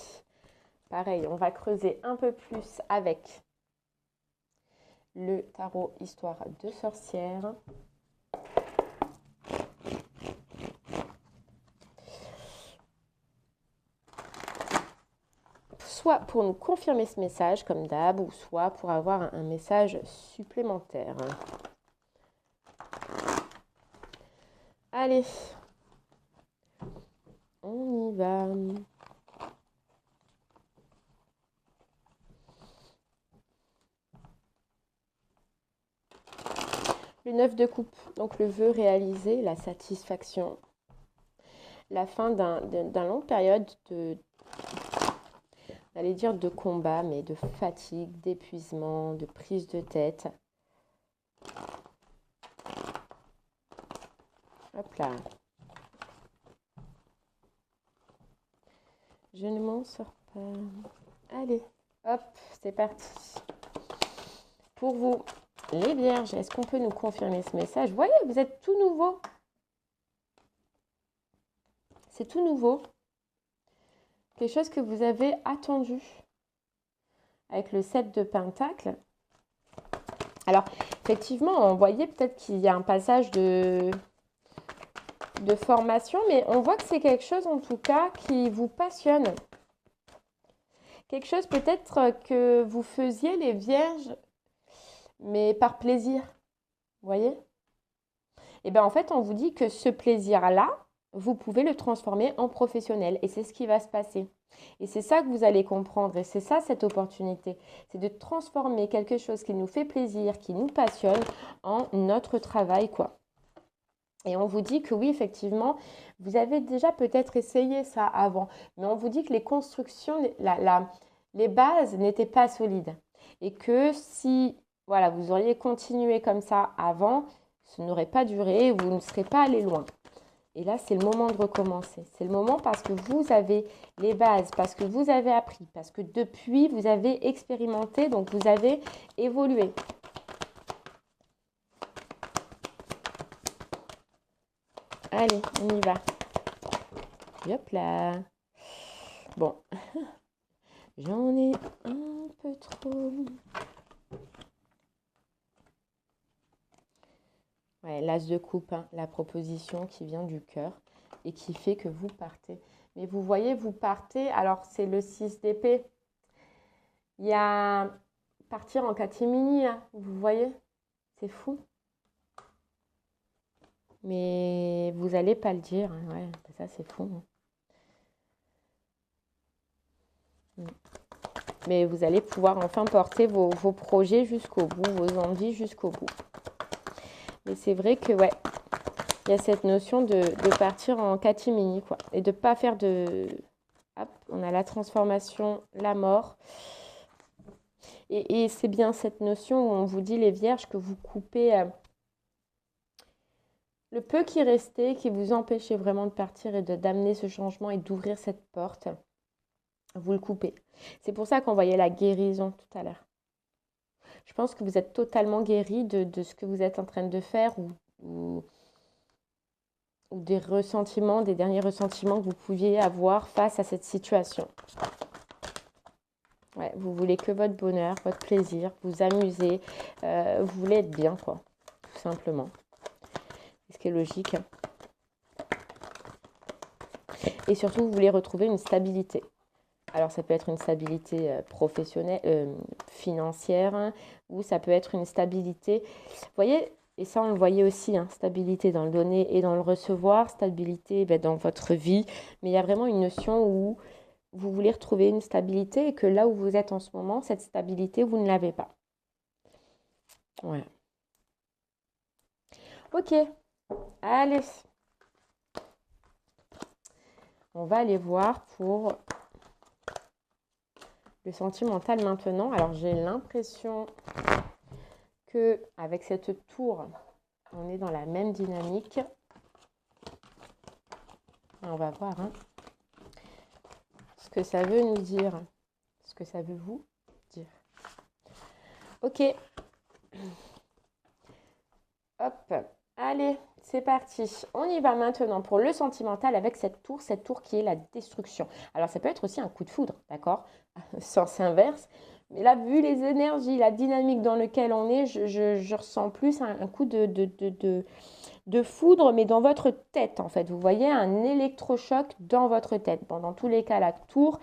Pareil, on va creuser un peu plus avec le tarot Histoire de sorcière. Soit pour nous confirmer ce message comme d'hab, ou soit pour avoir un message supplémentaire. Allez, on y va. Le 9 de coupe, donc le vœu réalisé, la satisfaction. La fin d'une longue période j'allais dire de combat, mais de fatigue, d'épuisement, de prise de tête. Hop là. Je ne m'en sors pas. Allez, hop, c'est parti. Pour vous, les vierges, est-ce qu'on peut nous confirmer ce message? Vous voyez, vous êtes tout nouveau. C'est tout nouveau. Quelque chose que vous avez attendu. Avec le 7 de Pentacle. Alors, effectivement, on voyait peut-être qu'il y a un passage de formation, mais on voit que c'est quelque chose, en tout cas, qui vous passionne. Quelque chose peut-être que vous faisiez, les vierges, mais par plaisir. Vous voyez? Et bien, en fait, on vous dit que ce plaisir-là, vous pouvez le transformer en professionnel. Et c'est ce qui va se passer. Et c'est ça que vous allez comprendre. Et c'est ça, cette opportunité. C'est de transformer quelque chose qui nous fait plaisir, qui nous passionne, en notre travail, quoi. Et on vous dit que oui, effectivement, vous avez déjà peut-être essayé ça avant. Mais on vous dit que les constructions, les bases n'étaient pas solides. Et que si voilà, vous auriez continué comme ça avant, ce n'aurait pas duré, vous ne serez pas allé loin. Et là, c'est le moment de recommencer. C'est le moment parce que vous avez les bases, parce que vous avez appris, parce que depuis, vous avez expérimenté, donc vous avez évolué. Allez, on y va. Hop là. Bon. J'en ai un peu trop. Ouais, l'as de coupe, hein, la proposition qui vient du cœur et qui fait que vous partez. Mais vous voyez, vous partez, alors c'est le 6 d'épée. Il y a partir en catimini, hein, vous voyez, c'est fou. Mais vous n'allez pas le dire, hein, ouais, ça c'est fou. Hein. Mais vous allez pouvoir enfin porter vos projets jusqu'au bout, vos envies jusqu'au bout. Mais c'est vrai que, ouais, Il y a cette notion de partir en catimini, quoi. Et de ne pas faire de... Hop, on a la transformation, la mort. Et c'est bien cette notion où on vous dit, les vierges, que vous coupez le peu qui restait, qui vous empêchait vraiment de partir et d'amener ce changement et d'ouvrir cette porte. Vous le coupez. C'est pour ça qu'on voyait la guérison tout à l'heure. Je pense que vous êtes totalement guéri de ce que vous êtes en train de faire ou des ressentiments, des derniers ressentiments que vous pouviez avoir face à cette situation. Ouais, vous voulez que votre bonheur, votre plaisir, vous amuser, vous voulez être bien, quoi, tout simplement. Ce qui est logique. Et surtout, vous voulez retrouver une stabilité. Alors, ça peut être une stabilité professionnelle, financière, hein, ou ça peut être une stabilité, vous voyez, et ça, on le voyait aussi, hein, stabilité dans le donner et dans le recevoir, stabilité dans votre vie, mais il y a vraiment une notion où vous voulez retrouver une stabilité et que là où vous êtes en ce moment, cette stabilité, vous ne l'avez pas. Ouais. Ok, allez. On va aller voir pour le sentimental maintenant. Alors, j'ai l'impression que avec cette tour, on est dans la même dynamique. On va voir ce que ça veut nous dire, ce que ça veut vous dire. Ok. Hop. Allez, c'est parti. On y va maintenant pour le sentimental avec cette tour qui est la destruction. Alors, ça peut être aussi un coup de foudre, d'accord? Sens inverse. Mais là, vu les énergies, la dynamique dans laquelle on est, je ressens plus un coup de foudre, mais dans votre tête, en fait. Vous voyez un électrochoc dans votre tête. Bon, dans tous les cas, la tour,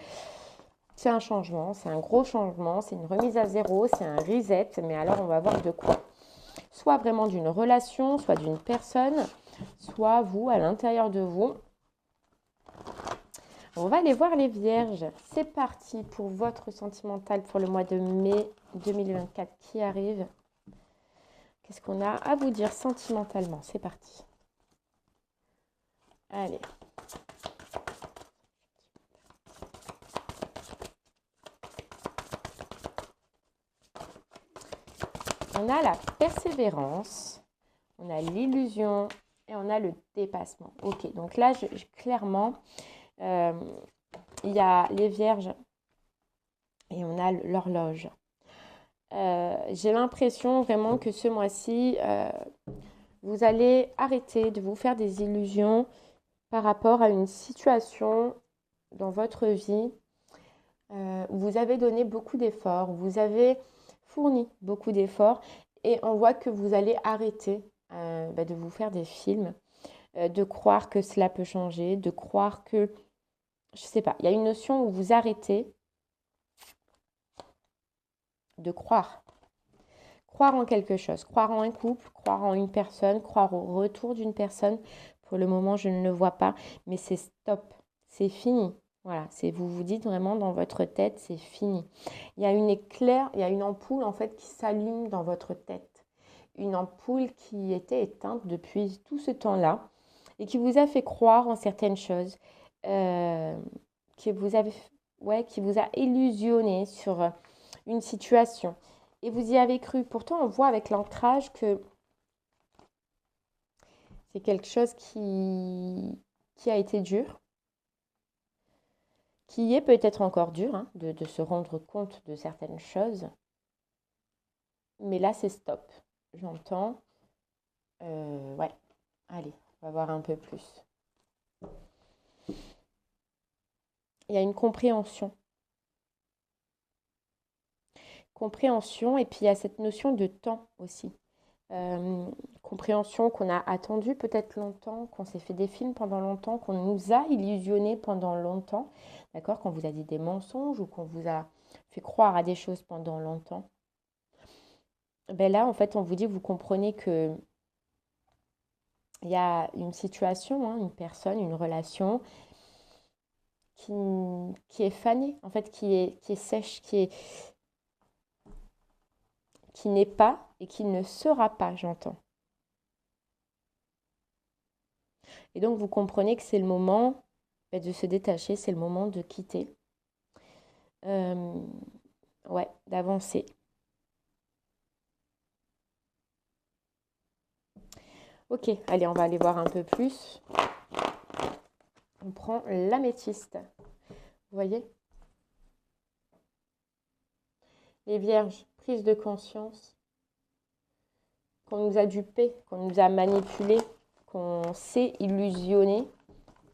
c'est un changement, c'est un gros changement, c'est une remise à zéro, c'est un reset. Mais alors, on va voir de quoi. Soit vraiment d'une relation, soit d'une personne, soit vous, à l'intérieur de vous. On va aller voir les vierges. C'est parti pour votre sentimental pour le mois de mai 2024 qui arrive. Qu'est-ce qu'on a à vous dire sentimentalement? C'est parti. Allez. On a la persévérance, on a l'illusion et on a le dépassement. Ok, donc là, clairement, il y a les vierges et on a l'horloge. J'ai l'impression vraiment que ce mois-ci, vous allez arrêter de vous faire des illusions par rapport à une situation dans votre vie où vous avez donné beaucoup d'efforts, vous avez fourni beaucoup d'efforts et on voit que vous allez arrêter de vous faire des films, de croire que cela peut changer, de croire que, je sais pas, il y a une notion où vous arrêtez de croire. Croire en quelque chose, croire en un couple, croire en une personne, croire au retour d'une personne. Pour le moment, je ne le vois pas, mais c'est stop, c'est fini. Voilà, c'est vous vous dites vraiment dans votre tête, c'est fini. Il y a une éclair, il y a une ampoule en fait qui s'allume dans votre tête. Une ampoule qui était éteinte depuis tout ce temps-là et qui vous a fait croire en certaines choses, qui vous avez, ouais, qui vous a illusionné sur une situation. Et vous y avez cru. Pourtant, on voit avec l'ancrage que c'est quelque chose qui a été dur, qui est peut-être encore dur de se rendre compte de certaines choses. Mais là, c'est stop. J'entends. Ouais, allez, on va voir un peu plus. Il y a une compréhension. Compréhension, et puis il y a cette notion de temps aussi. Compréhension qu'on a attendu peut-être longtemps, qu'on s'est fait des films pendant longtemps, qu'on nous a illusionné pendant longtemps, d'accord, qu'on vous a dit des mensonges ou qu'on vous a fait croire à des choses pendant longtemps. Ben là, en fait, on vous dit, vous comprenez que il y a une situation, une personne, une relation qui est fanée, en fait, qui est sèche, qui n'est pas et qui ne sera pas, j'entends. Et donc, vous comprenez que c'est le moment de se détacher, c'est le moment de quitter. Ouais, d'avancer. Ok, allez, on va aller voir un peu plus. On prend l'améthyste. Vous voyez? Les vierges, prise de conscience, qu'on nous a dupés, qu'on nous a manipulés, qu'on s'est illusionné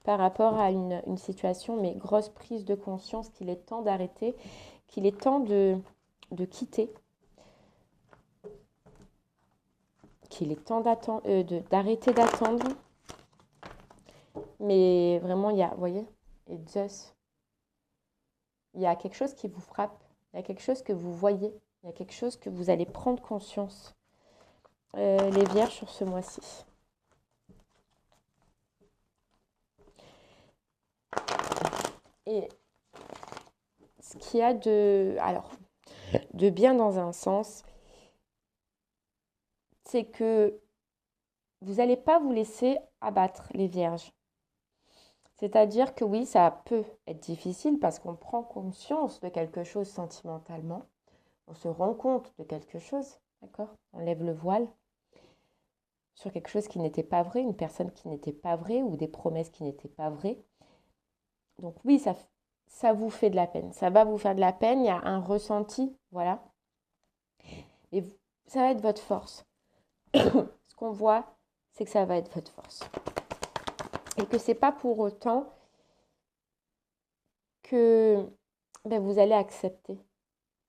par rapport à une situation, mais grosse prise de conscience qu'il est temps d'arrêter, qu'il est temps de quitter, qu'il est temps d'arrêter d'attendre. Mais vraiment, il y a, vous voyez, et Zeus, il y a quelque chose qui vous frappe, il y a quelque chose que vous voyez, il y a quelque chose que vous allez prendre conscience. Les vierges sur ce mois-ci. Et ce qu'il y a de bien dans un sens, c'est que vous n'allez pas vous laisser abattre, les vierges. C'est-à-dire que oui, ça peut être difficile parce qu'on prend conscience de quelque chose sentimentalement. On se rend compte de quelque chose, d'accord? On lève le voile sur quelque chose qui n'était pas vrai, une personne qui n'était pas vraie ou des promesses qui n'étaient pas vraies. Donc oui, ça vous fait de la peine. Ça va vous faire de la peine, il y a un ressenti, voilà. Et ça va être votre force. Ce qu'on voit, c'est que ça va être votre force. Et que c'est pas pour autant que vous allez accepter.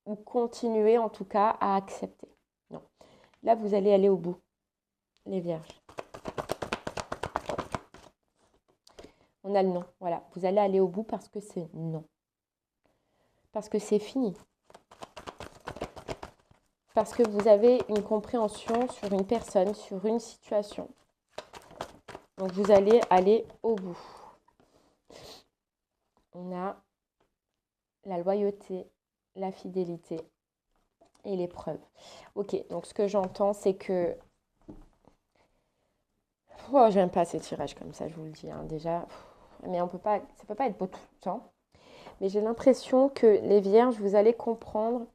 Ou continuer en tout cas à accepter. Non. Là, vous allez aller au bout, les vierges. On a le non, voilà. Vous allez aller au bout parce que c'est non. Parce que c'est fini. Parce que vous avez une compréhension sur une personne, sur une situation. Donc, vous allez aller au bout. On a la loyauté, la fidélité et l'épreuve. Ok, donc ce que j'entends, c'est que... Oh, j'aime pas ces tirages comme ça, je vous le dis, hein, déjà. Mais ça peut pas être beau tout le temps. Mais j'ai l'impression que les vierges, vous allez comprendre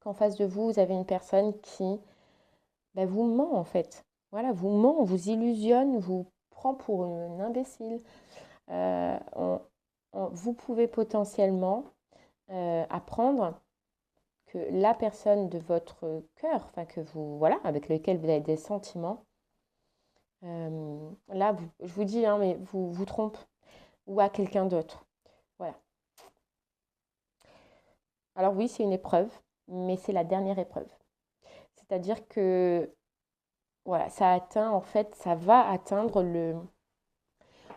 qu'en face de vous, vous avez une personne qui vous ment en fait. Voilà, vous ment, vous illusionne, vous prend pour une imbécile. Vous pouvez potentiellement apprendre que la personne de votre cœur, enfin que vous, voilà, avec lequel vous avez des sentiments, là, je vous dis, hein, mais vous trompe ou à quelqu'un d'autre. Voilà. Alors oui, c'est une épreuve, mais c'est la dernière épreuve. C'est-à-dire que voilà, ça va atteindre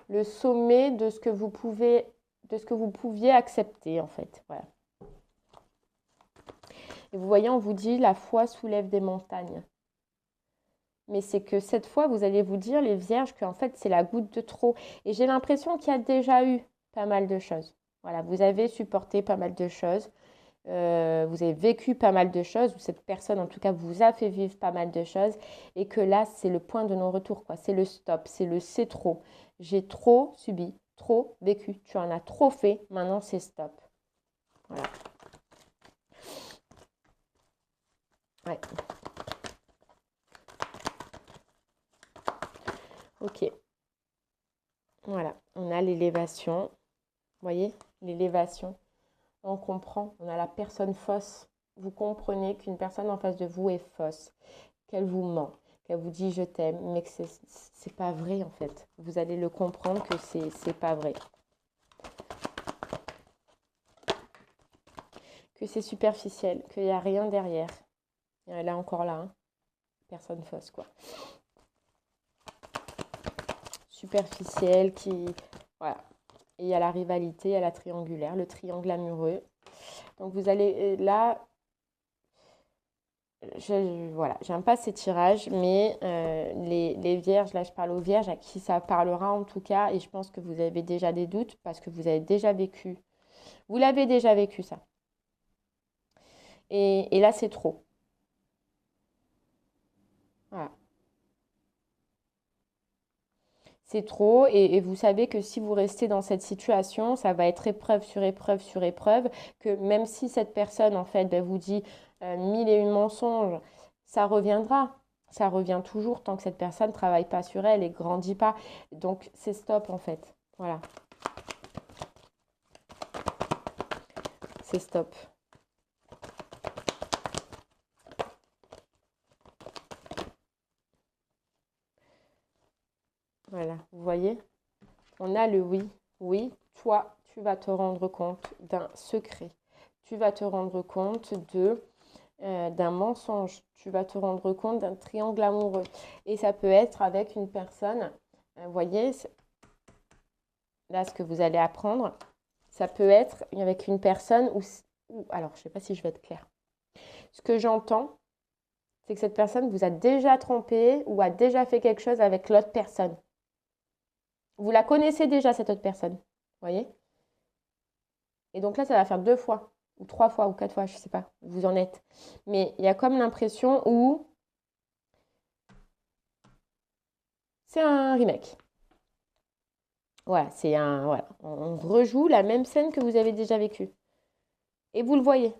le sommet de ce que vous pouviez accepter en fait. Voilà. Et vous voyez, on vous dit la foi soulève des montagnes. Mais c'est que cette fois, vous allez vous dire, les vierges, qu'en fait, c'est la goutte de trop. Et j'ai l'impression qu'il y a déjà eu pas mal de choses. Voilà, vous avez supporté pas mal de choses. Vous avez vécu pas mal de choses, ou cette personne en tout cas vous a fait vivre pas mal de choses, et que là c'est le point de non-retour, quoi. C'est le stop, c'est trop. J'ai trop subi, trop vécu, tu en as trop fait, maintenant c'est stop. Voilà. Ouais. Ok. Voilà, on a l'élévation. Vous voyez, l'élévation. On comprend, on a la personne fausse. Vous comprenez qu'une personne en face de vous est fausse, qu'elle vous ment, qu'elle vous dit je t'aime, mais que c'est pas vrai en fait. Vous allez le comprendre que c'est pas vrai. Que c'est superficiel, qu'il n'y a rien derrière. Et là encore là, hein. Personne fausse quoi. Superficiel qui... Voilà. Et il y a la rivalité, il y a la triangulaire, le triangle amoureux. Donc vous allez là... Voilà, j'aime pas ces tirages, mais les vierges, là je parle aux vierges à qui ça parlera en tout cas, et je pense que vous avez déjà des doutes parce que vous avez déjà vécu, vous l'avez déjà vécu ça. Et là c'est trop. Voilà. c'est trop et vous savez que si vous restez dans cette situation, ça va être épreuve sur épreuve sur épreuve, que même si cette personne, en fait, ben, vous dit mille et une mensonges, ça reviendra. Ça revient toujours tant que cette personne ne travaille pas sur elle et grandit pas. Donc, c'est stop, en fait. Voilà, c'est stop. Voilà, vous voyez? On a le oui. Oui, toi, tu vas te rendre compte d'un secret. Tu vas te rendre compte d'un mensonge. Tu vas te rendre compte d'un triangle amoureux. Et ça peut être avec une personne, vous voyez, là, ce que vous allez apprendre, ça peut être avec une personne alors, je ne sais pas si je vais être claire. Ce que j'entends, c'est que cette personne vous a déjà trompé ou a déjà fait quelque chose avec l'autre personne. Vous la connaissez déjà, cette autre personne. Vous voyez? Et donc là, ça va faire 2 fois, ou 3 fois, ou 4 fois, je ne sais pas où vous en êtes. Mais il y a comme l'impression où c'est un remake. Voilà, voilà. On rejoue la même scène que vous avez déjà vécue. Et vous le voyez.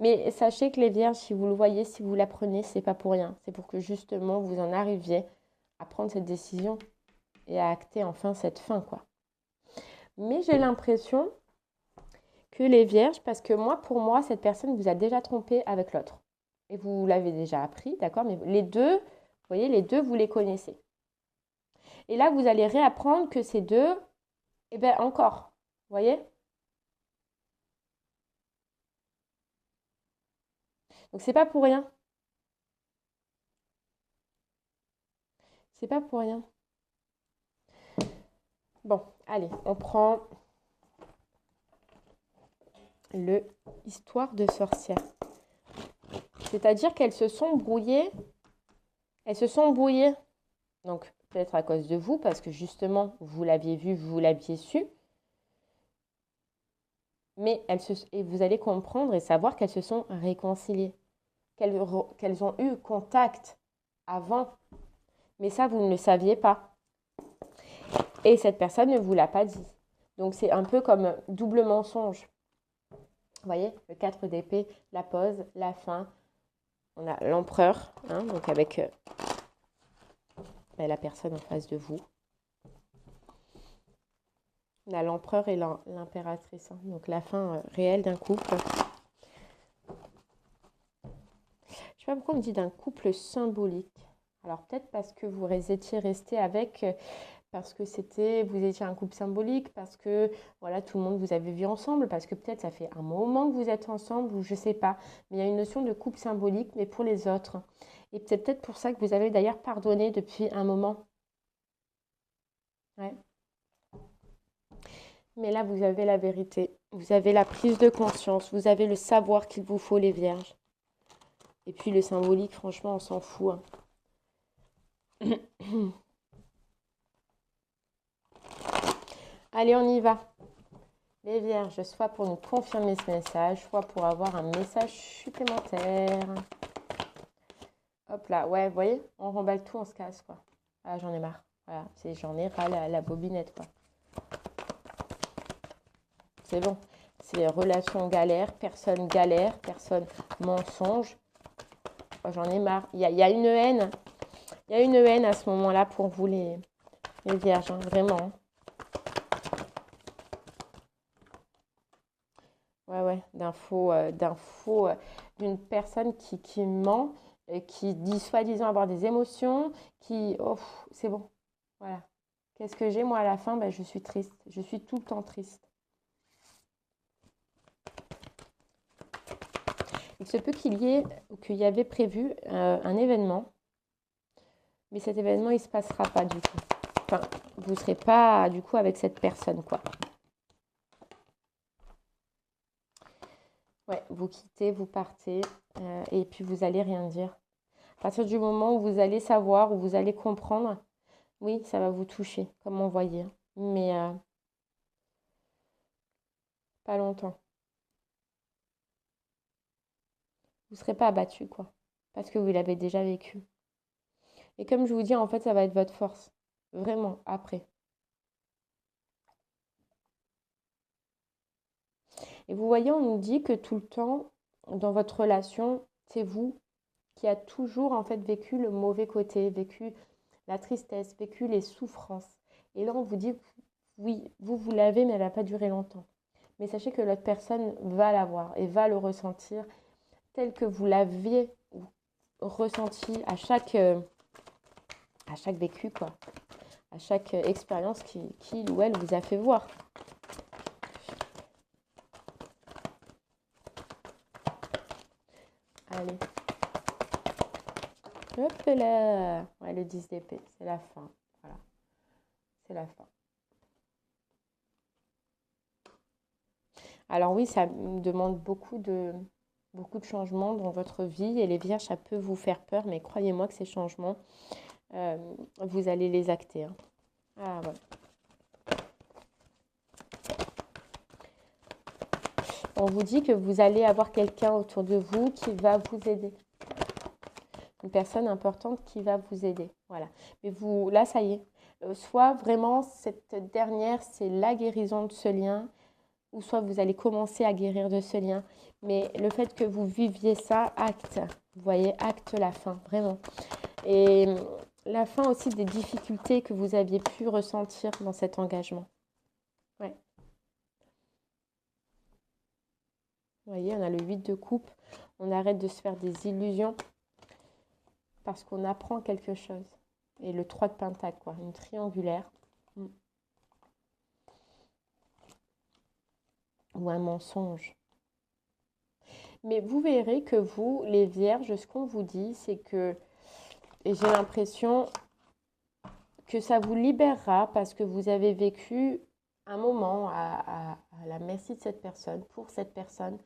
Mais sachez que les vierges, si vous le voyez, si vous l'apprenez, c'est pas pour rien. C'est pour que justement vous en arriviez à prendre cette décision et à acter enfin cette fin, quoi. Mais j'ai l'impression que les vierges, parce que moi, pour moi, cette personne vous a déjà trompé avec l'autre. Et vous l'avez déjà appris, d'accord? Mais les deux, vous voyez, les deux, vous les connaissez. Et là, vous allez réapprendre que ces deux, eh bien encore, vous voyez? Donc c'est pas pour rien. C'est pas pour rien. Bon, allez, on prend le histoire de sorcière. C'est-à-dire qu'elles se sont brouillées. Elles se sont brouillées. Donc peut-être à cause de vous, parce que justement, vous l'aviez vu, vous l'aviez su. Mais et vous allez comprendre et savoir qu'elles se sont réconciliées. Qu'elles ont eu contact avant. Mais ça, vous ne le saviez pas. Et cette personne ne vous l'a pas dit. Donc c'est un peu comme double mensonge. Vous voyez, le 4 d'épée, la pause, la fin. On a l'empereur, hein, donc avec la personne en face de vous. On a l'empereur et l'impératrice, hein, donc la fin réelle d'un couple. Je ne sais pas pourquoi on me dit d'un couple symbolique. Alors peut-être parce que vous étiez resté avec, parce que vous étiez un couple symbolique, parce que voilà, tout le monde vous avait vu ensemble, parce que peut-être ça fait un moment que vous êtes ensemble, ou je ne sais pas. Mais il y a une notion de couple symbolique, mais pour les autres. Et c'est peut-être pour ça que vous avez d'ailleurs pardonné depuis un moment. Ouais. Mais là, vous avez la vérité. Vous avez la prise de conscience. Vous avez le savoir qu'il vous faut, les vierges. Et puis le symbolique, franchement, on s'en fout, hein. Allez, on y va. Les vierges, soit pour nous confirmer ce message, soit pour avoir un message supplémentaire. Hop là, ouais, vous voyez, on remballe tout, on se casse, quoi. Ah, j'en ai marre. Voilà, j'en ai ras la bobinette, quoi. C'est bon. C'est relations galère, personne mensonge. Oh, j'en ai marre. Il y a une haine. Il y a une haine à ce moment-là pour vous, les vierges, hein, vraiment. Ouais, d'une personne qui ment, qui dit soi-disant avoir des émotions, oh, c'est bon, voilà. Qu'est-ce que j'ai, moi, à la fin? Ben, je suis triste. Je suis tout le temps triste. Il se peut qu'il y avait prévu un événement, mais cet événement, il ne se passera pas du tout. Enfin, vous ne serez pas, du coup, avec cette personne, quoi. Ouais, vous quittez, vous partez, et puis vous allez rien dire. À partir du moment où vous allez savoir, où vous allez comprendre, oui, ça va vous toucher, comme on voyait. Mais pas longtemps. Vous ne serez pas abattu, quoi. Parce que vous l'avez déjà vécu. Et comme je vous dis, en fait, ça va être votre force. vraiment, après. Et vous voyez, on nous dit que tout le temps, dans votre relation, c'est vous qui a toujours en fait vécu le mauvais côté, vécu la tristesse, vécu les souffrances. Et là, on vous dit, oui, vous l'avez, mais elle n'a pas duré longtemps. Mais sachez que l'autre personne va l'avoir et va le ressentir tel que vous l'aviez ressenti à chaque vécu, quoi, à chaque expérience qu'il ou elle vous a fait voir. Allez. Hop là. Ouais, le 10 d'épée, c'est la fin. Voilà, c'est la fin. Alors oui, ça me demande beaucoup de changements dans votre vie et les vierges, ça peut vous faire peur, mais croyez-moi que ces changements, euh, vous allez les acter. Hein. Ah, voilà. On vous dit que vous allez avoir quelqu'un autour de vous qui va vous aider. Une personne importante qui va vous aider. Voilà. Mais vous, là, ça y est. Soit vraiment, cette dernière, c'est la guérison de ce lien, ou soit vous allez commencer à guérir de ce lien. Mais le fait que vous viviez ça, acte. Vous voyez, acte la fin, vraiment. Et la fin aussi des difficultés que vous aviez pu ressentir dans cet engagement. Ouais. Vous voyez, on a le 8 de coupe. On arrête de se faire des illusions parce qu'on apprend quelque chose. Et le 3 de pentacle, quoi, une triangulaire. Ou un mensonge. Mais vous verrez que vous, les vierges, ce qu'on vous dit, c'est que, et j'ai l'impression que ça vous libérera parce que vous avez vécu un moment à la merci de cette personne, pour cette personne,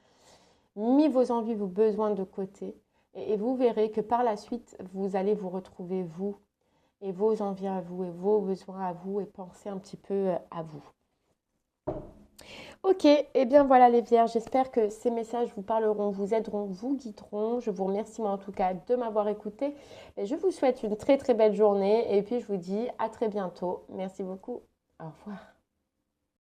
mis vos envies, vos besoins de côté. Et vous verrez que par la suite, vous allez vous retrouver vous, et vos envies à vous, et vos besoins à vous, et penser un petit peu à vous. Ok, et bien voilà les vierges, j'espère que ces messages vous parleront, vous aideront, vous guideront. Je vous remercie moi en tout cas de m'avoir écouté. Et je vous souhaite une très très belle journée et puis je vous dis à très bientôt. Merci beaucoup. Au revoir.